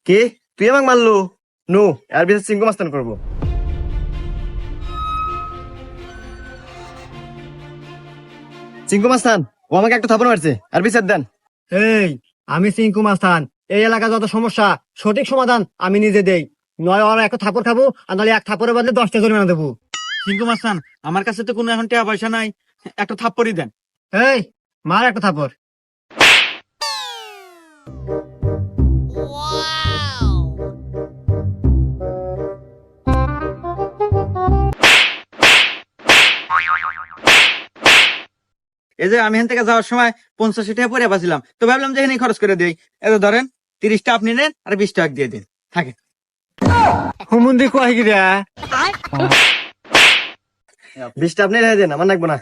কি তুই আমাকে মারলু? নু এর বিচার চিঙ্কু মাস্তান করবো। চিঙ্কু মাস্তান ও আমাকে একটা থাপড় মারছে, আর বিচার দেন। এই, আমি সিংকু মাস্তান। এই এলাকা যত সমস্যা সঠিক সমাধান আমি নিজে দেই। নয় ওরা একটা থাপড় খাবো, আর নাহলে এক থাপড়ের বদলে 10টা জরিমানা দেবো। সিংকু মাস্তান, আমার কাছে তো কোনো এখন টাকা পয়সা নাই, একটা থাপ্পড়ই দেন। এই, মার একটা থাপড়। এই যে আমি এখান থেকে যাওয়ার সময় 85 টাকা পরে বাঁচিলাম, তো ভাবলাম যে এখানে খরচ করে দিই। এত ধরেন 30টা আপনি নেন আর 20 টাকা দিয়ে দিন, থাকে। হুমুন্দি কয় গিরা? 20টা আপনি রেখে দেন, আমার লাগবো না।